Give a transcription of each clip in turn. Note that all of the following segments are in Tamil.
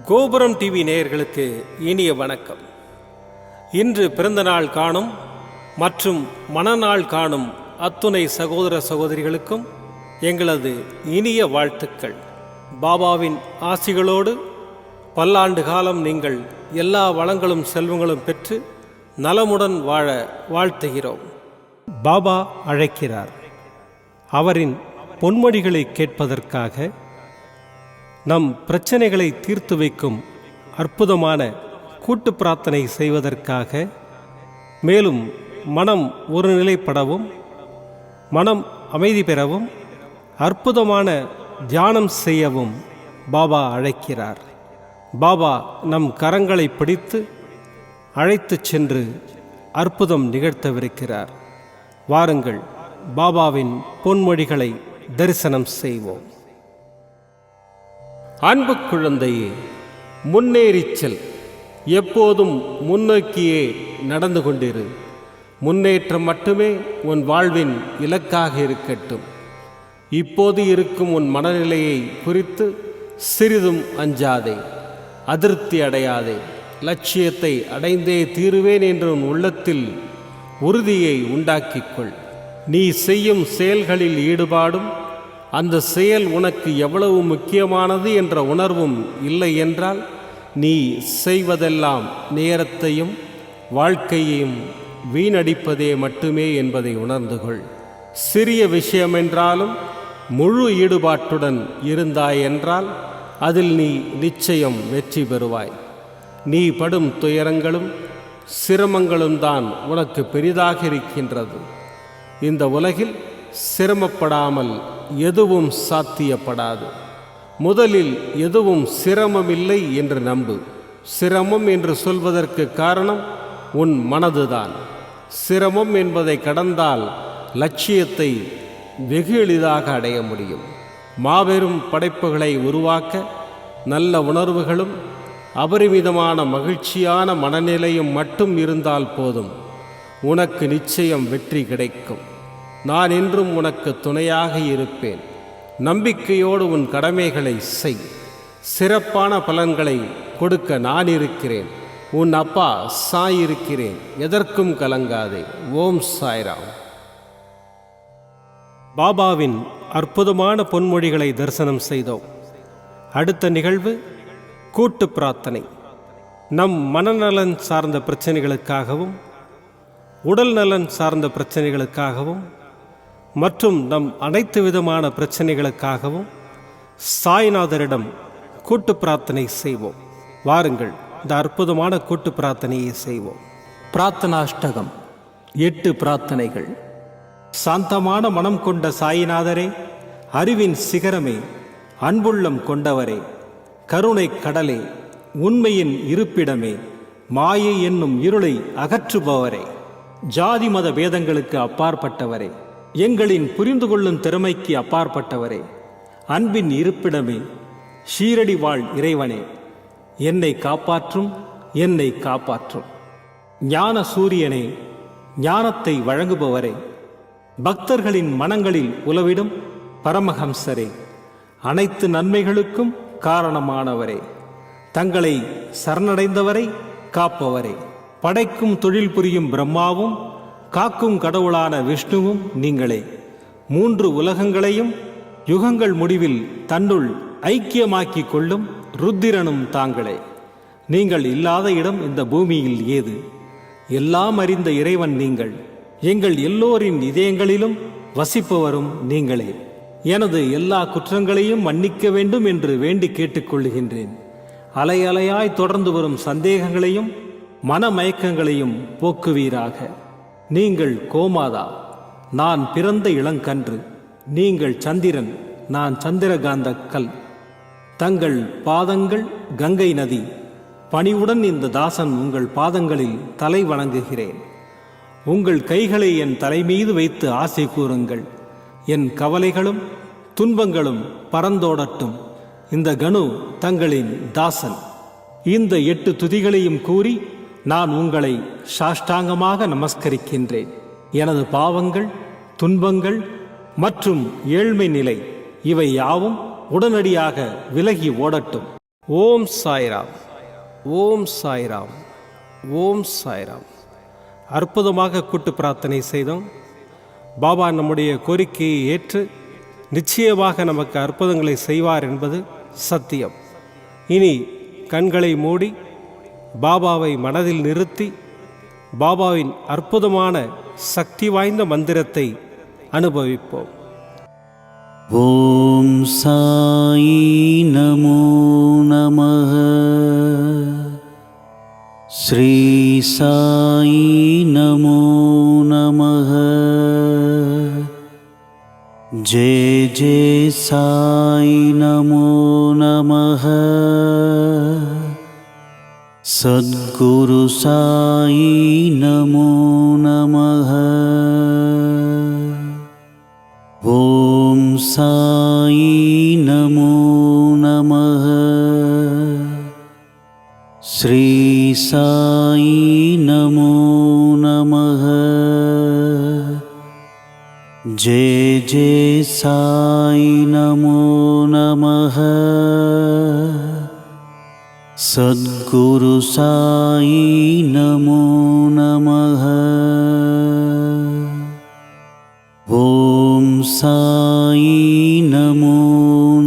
கோபுரம் டிவி நேயர்களுக்கு இனிய வணக்கம். இன்று பிறந்தநாள் காணும் மற்றும் மணநாள் காணும் அத்துணை சகோதர சகோதரிகளுக்கும் எங்களது இனிய வாழ்த்துக்கள். பாபாவின் ஆசிகளோடு பல்லாண்டு காலம் நீங்கள் எல்லா வளங்களும் செல்வங்களும் பெற்று நலமுடன் வாழ வாழ்த்துகிறோம். பாபா அழைக்கிறார். அவரின் பொன்மொழிகளை கேட்பதற்காக, நம் பிரச்சனைகளை தீர்த்து வைக்கும் அற்புதமான கூட்டு பிரார்த்தனை செய்வதற்காக, மேலும் மனம் ஒருநிலைப்படவும் மனம் அமைதி பெறவும் அற்புதமான தியானம் செய்யவும் பாபா அழைக்கிறார். பாபா நம் கரங்களை பிடித்து அழைத்துச் சென்று அற்புதம் நிகழ்த்தவிருக்கிறார். வாருங்கள், பாபாவின் பொன்மொழிகளை தரிசனம் செய்வோம். அன்பு குழந்தையே, முன்னேறிச் செல். எப்போதும் முன்னோக்கியே நடந்து கொண்டிரு. முன்னேற்றம் மட்டுமே உன் வாழ்வின் இலக்காக இருக்கட்டும். இப்போது இருக்கும் உன் மனநிலையை குறித்து சிறிதும் அஞ்சாதே, அதிருப்தி அடையாதே. லட்சியத்தை அடைந்தே தீருவேன் என்ற உன் உள்ளத்தில் உறுதியை உண்டாக்கிக்கொள். நீ செய்யும் செயல்களில் ஈடுபாடும் அந்த செயல் உனக்கு எவ்வளவு முக்கியமானது என்ற உணர்வும் இல்லை என்றால், நீ செய்வதெல்லாம் நேரத்தையும் வாழ்க்கையையும் வீணடிப்பதே மட்டுமே என்பதை உணர்ந்து கொள். சிறிய விஷயமென்றாலும் முழு ஈடுபாட்டுடன் இருந்தாய் என்றால் அதில் நீ நிச்சயம் வெற்றி பெறுவாய். நீ படும் துயரங்களும் சிரமங்களும் தான் உனக்கு பெரிதாக இருக்கின்றது. இந்த உலகில் சிரமப்படாமல் எதுவும் சாத்தியப்படாது. முதலில் எதுவும் சிரமமில்லை என்று நம்பு. சிரமம் என்று சொல்வதற்கு காரணம் உன் மனதுதான். சிரமம் என்பதை கடந்தால் லட்சியத்தை வெகு எளிதாக அடைய முடியும். மாபெரும் படைப்புகளை உருவாக்க நல்ல உணர்வுகளும் அபரிமிதமான மகிழ்ச்சியான மனநிலையும் மட்டும் இருந்தால் போதும். உனக்கு நிச்சயம் வெற்றி கிடைக்கும். நான் என்றும் உனக்கு துணையாக இருப்பேன். நம்பிக்கையோடு உன் கடமைகளை செய். சிறப்பான பலன்களை கொடுக்க நான் இருக்கிறேன். உன் அப்பா சாய் இருக்கிறேன். எதற்கும் கலங்காதே. ஓம் சாய்ராம். பாபாவின் அற்புதமான பொன்மொழிகளை தரிசனம் செய்தோம். அடுத்த நிகழ்வு கூட்டு பிரார்த்தனை. நம் மனநலன் சார்ந்த பிரச்சனைகளுக்காகவும், உடல் நலன் சார்ந்த பிரச்சனைகளுக்காகவும் மற்றும் நம் அனைத்து விதமான பிரச்சனைகளுக்காகவும் சாய்நாதரிடம் கூட்டு பிரார்த்தனை செய்வோம். வாருங்கள், இந்த அற்புதமான கூட்டு பிரார்த்தனையை செய்வோம். பிரார்த்தனாஷ்டகம். 8 பிரார்த்தனைகள். சாந்தமான மனம் கொண்ட சாயிநாதரே, அறிவின் சிகரமே, அன்புள்ளம் கொண்டவரே, கருணை கடலே, உண்மையின் இருப்பிடமே, மாயை என்னும் இருளை அகற்றுபவரே, ஜாதி மத பேதங்களுக்கு அப்பாற்பட்டவரே, எங்களின் புரிந்து கொள்ளும் திறமைக்கு அப்பாற்பட்டவரே, அன்பின் இருப்பிடமே, ஷீரடி வாழ் இறைவனே, என்னை காப்பாற்றும், என்னை காப்பாற்றும். ஞான சூரியனே, ஞானத்தை வழங்குபவரே, பக்தர்களின் மனங்களில் உலவிடும் பரமஹம்சரே, அனைத்து நன்மைகளுக்கும் காரணமானவரே, தங்களை சரணடைந்தவரை காப்பவரே, படைக்கும் தொழில் புரியும் பிரம்மாவும் காக்கும் கடவுளான விஷ்ணுவும் நீங்களே. 3 உலகங்களையும் யுகங்கள் முடிவில் தன்னுள் ஐக்கியமாக்கிக் கொள்ளும் ருத்திரனும் தாங்களே. நீங்கள் இல்லாத இடம் இந்த பூமியில் ஏது? எல்லாம் அறிந்த இறைவன் நீங்கள். எங்கள் எல்லோரின் இதயங்களிலும் வசிப்பவரும் நீங்களே. எனது எல்லா குற்றங்களையும் மன்னிக்க வேண்டும் என்று வேண்டி கேட்டுக்கொள்ளுகின்றேன். அலை அலையாய் தொடர்ந்து வரும் சந்தேகங்களையும் மனமயக்கங்களையும் போக்குவீராக. நீங்கள் கோமாதா, நான் பிறந்த இளங்கன்று. நீங்கள் சந்திரன், நான் சந்திரகாந்த கல். தங்கள் பாதங்கள் கங்கை நதி. பணிவுடன் இந்த தாசன் உங்கள் பாதங்களில் தலை வணங்குகிறேன். உங்கள் கைகளை என் தலைமீது வைத்து ஆசை கூறுங்கள். என் கவலைகளும் துன்பங்களும் பறந்தோடட்டும். இந்த கணு தங்களின் தாசன். இந்த 8 துதிகளையும் கூறி நான் உங்களை சாஷ்டாங்கமாக நமஸ்கரிக்கின்றேன். எனது பாவங்கள், துன்பங்கள் மற்றும் ஏழ்மை நிலை இவை யாவும் உடனடியாக விலகி ஓடட்டும். ஓம் சாய்ராம், ஓம் சாய்ராம், ஓம் சாய்ராம். அற்புதமாக கூட்டு பிரார்த்தனை செய்தோம். பாபா நம்முடைய கோரிக்கையை ஏற்று நிச்சயமாக நமக்கு அற்புதங்களை செய்வார் என்பது சத்தியம். இனி கண்களை மூடி பாபாவை மனதில் நிறுத்தி பாபாவின் அற்புதமான சக்தி வாய்ந்த மந்திரத்தை அனுபவிப்போம். ஓம் சாயி நமோ நமः. ஸ்ரீ சாயி நமோ நமः. ஜெய ஜெய சாயி நமோ நமः. சத்குரு சாயி நமோ நமः. ஓம் சாயி நமோ நமः. ஸ்ரீ சாயி நமோ நமः. ஜெய ஜெய சாயி நமோ நமः. சத்குரு சாயி நமோ நமः. ஓம் சாயி நமோ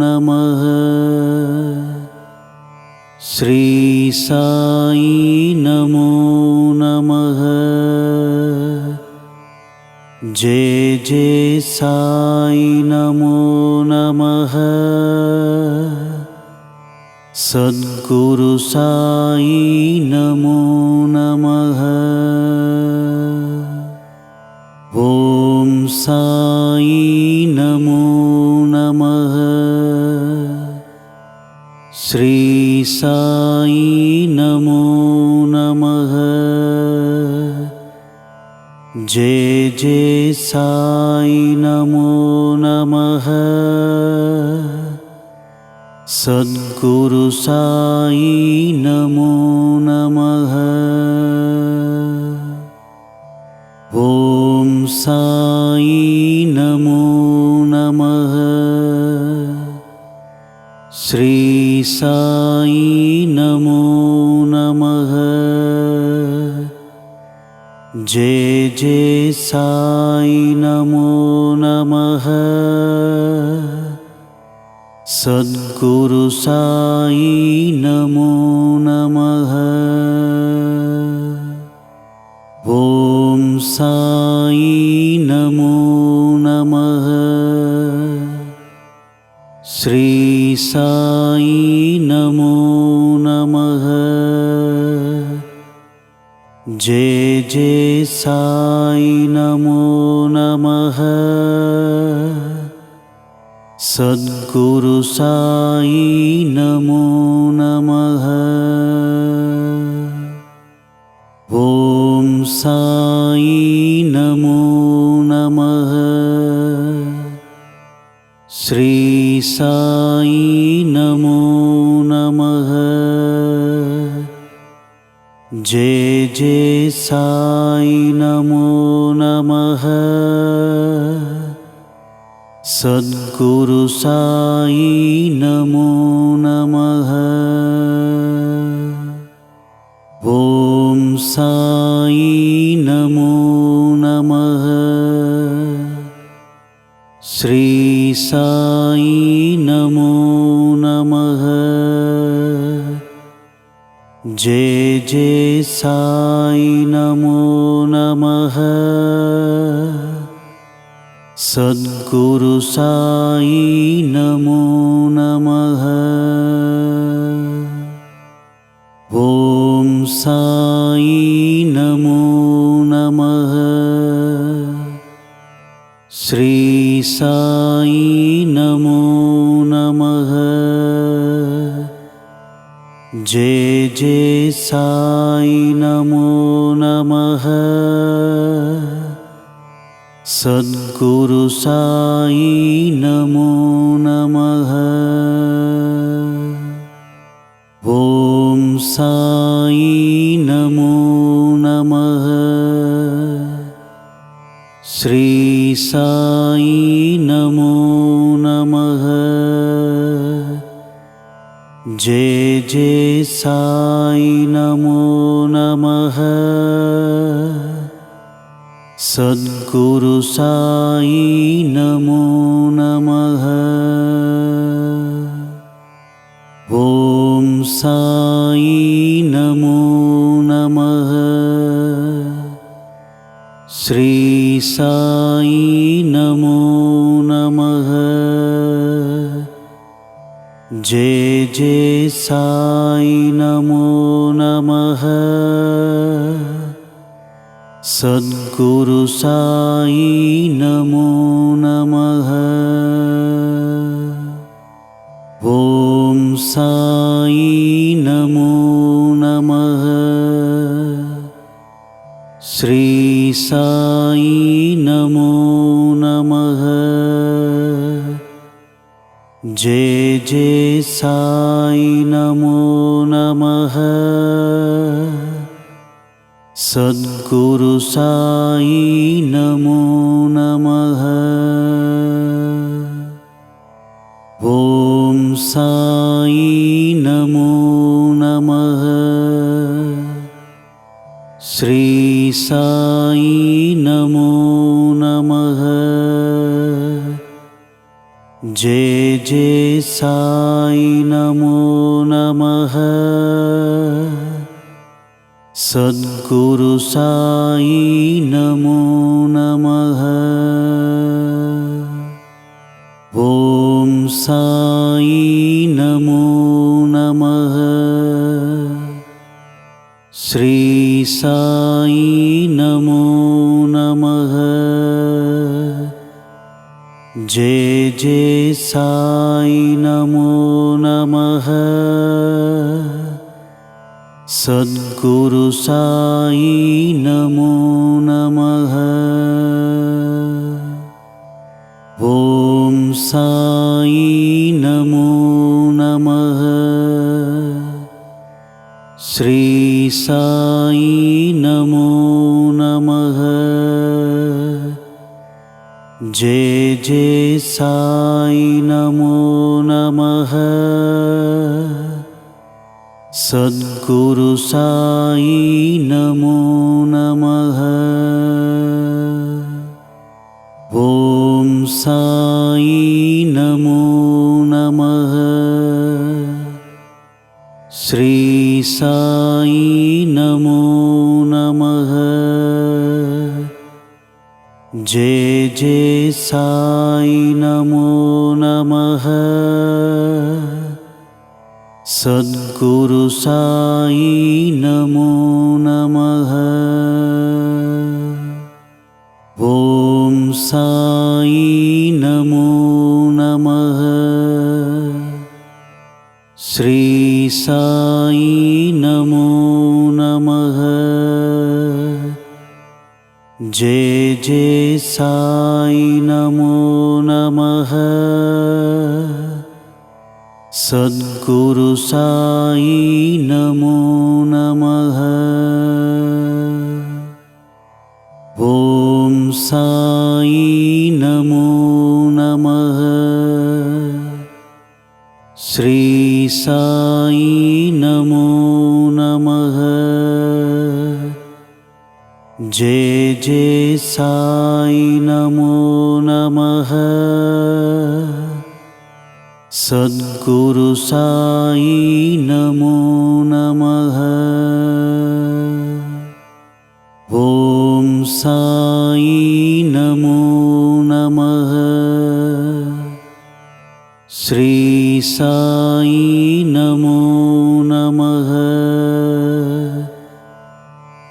நமः. ஸ்ரீ சாயி நமோ நமः. ஜெய ஜெய சாயி நமோ நமः. சத்குரு சாயி நமோ நமः. ஓம் சாயி நமோ நமः. ஸ்ரீ சாயி நமோ நமः. ஜெய ஜெய சாயி நமோ நமः. சத்குரு சாயி நமோ நமः. ஓம் சாயி நமோ நமः. ஸ்ரீ சாயி நமோ நமः. ஜெய ஜெய சாயி நமோ நமः. சத்குரு சாயி நமோ நமः. ஓம் சாயி நமோ நமः. ஸ்ரீ சாயி நமோ நமः. ஜெய ஜெய சாயி நமோ நமः. சத்குரு சாயி நமோ நமः. ஓம் சாயி நமோ நமः. ஸ்ரீ சாயி நமோ நமः. ஜெய ஜெய சாயி நமோ நமः. சத்குரு சாயி நமோ நமः. ஓம் சாயி நமோ நமः. ஸ்ரீ சாயி நமோ நமः. ஜெய ஜெய சாயி நமோ நமः. சத்குரு சாயி நமோ நமः. ஓம் சாயி நமோ நமः. ஸ்ரீ சாயி நமோ நமः. ஜெய ஜெய சாயி நமோ நமः. சத்குரு சாயி நமோ நமः. ஓம் சாயி நமோ நமः. ஸ்ரீ சாயி நமோ நமः. जय जय साई नमो नमः। सद्गुरु साई नमो नमः। ओम साई नमो नमः। श्री साई नमो नमः। जय जय साई नमो नमः। सद्गुरु साई नमो नमः। ओम साई नमो नमः। श्री साई नमो नमः। जय जय साई नमो नमः। सद्गुरु साई नमो नमः। ओम साई नमो नमः। श्री साई नमो नमः। जय जय साई नमो नमः। सद्गुरु साई नमो नमः। ओम साई नमो नमः। श्री साई नमो नमः। जय जय साई नमो नमः। सद्गुरु साई नमो नमः। ओम साई नमो नमः। श्री साई नमो नमः। जय जय साई नमो नमः। सद्गुरु साई नमो नमः। ओम साई नमो नमः। श्री साई नमो नमः। जय जय साई नमो नमः। सद्गुरु साई नमो नमः। ओम साई नमो नमः। श्री साई नमो नमः। जय जय साई नमो नमः। सद्गुरु साई नमो नमः। ओम साई नमो नमः। श्री साई नमो नमः। जय जय साई नमो नमः। सद्गुरु साई नमो नमः। ओम साई नमो नमः। श्री साई नमो नमः।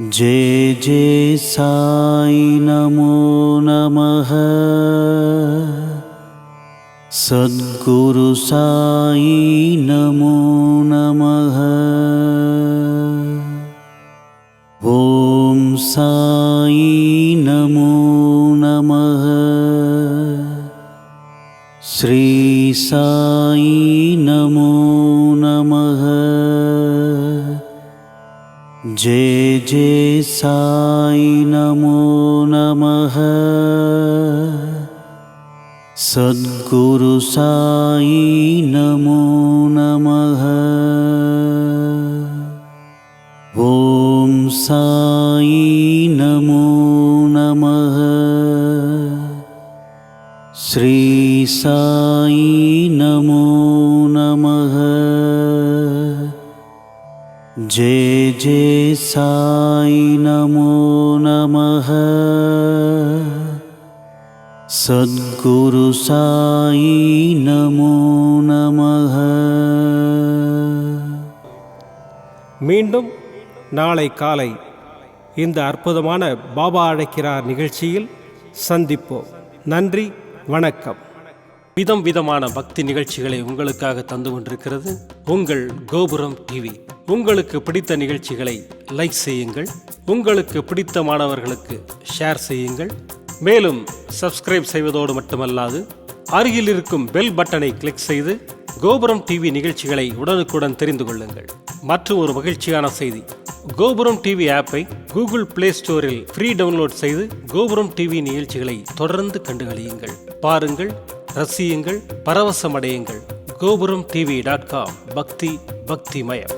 जय जय साई नमो नमः। सद्गुरु साई नमो नमः। ओम साई नमो नमः। श्री साई नमो नमः। जय जय साई नमो नमः। सद्गुरु साई नमो नमः। श्री साई नमो नमः। जय जय साई नमो नमः। सद्गुरु साई नमो नमः। மீண்டும் நாளை காலை இந்த அற்புதமான பாபா அழைக்கிறார் நிகழ்ச்சியில் சந்திப்போம். நன்றி, வணக்கம். விதம் விதமான பக்தி நிகழ்ச்சிகளை உங்களுக்காக தந்து கொண்டிருக்கிறது உங்கள் கோபுரம் டிவி. உங்களுக்கு பிடித்த நிகழ்ச்சிகளை லைக் செய்யுங்கள், உங்களுக்கு பிடித்த மாணவர்களுக்கு ஷேர் செய்யுங்கள். மேலும் சப்ஸ்கிரைப் செய்வதோடு மட்டுமல்லாது அருகில் இருக்கும் பெல் பட்டனை கிளிக் செய்து கோபுரம் டிவி நிகழ்ச்சிகளை உடனுக்குடன் தெரிந்து கொள்ளுங்கள். மற்றும் ஒரு மகிழ்ச்சியான செய்தி, கோபுரம் டிவி ஆப்பை கூகுள் பிளே ஸ்டோரில் ஃப்ரீ டவுன்லோட் செய்து கோபுரம் டிவி நிகழ்ச்சிகளை தொடர்ந்து கண்டுகளியுங்கள், பாருங்கள், ரசியுங்கள், பரவசமடையுங்கள். gopuramtv.com. பக்தி பக்திமயம்.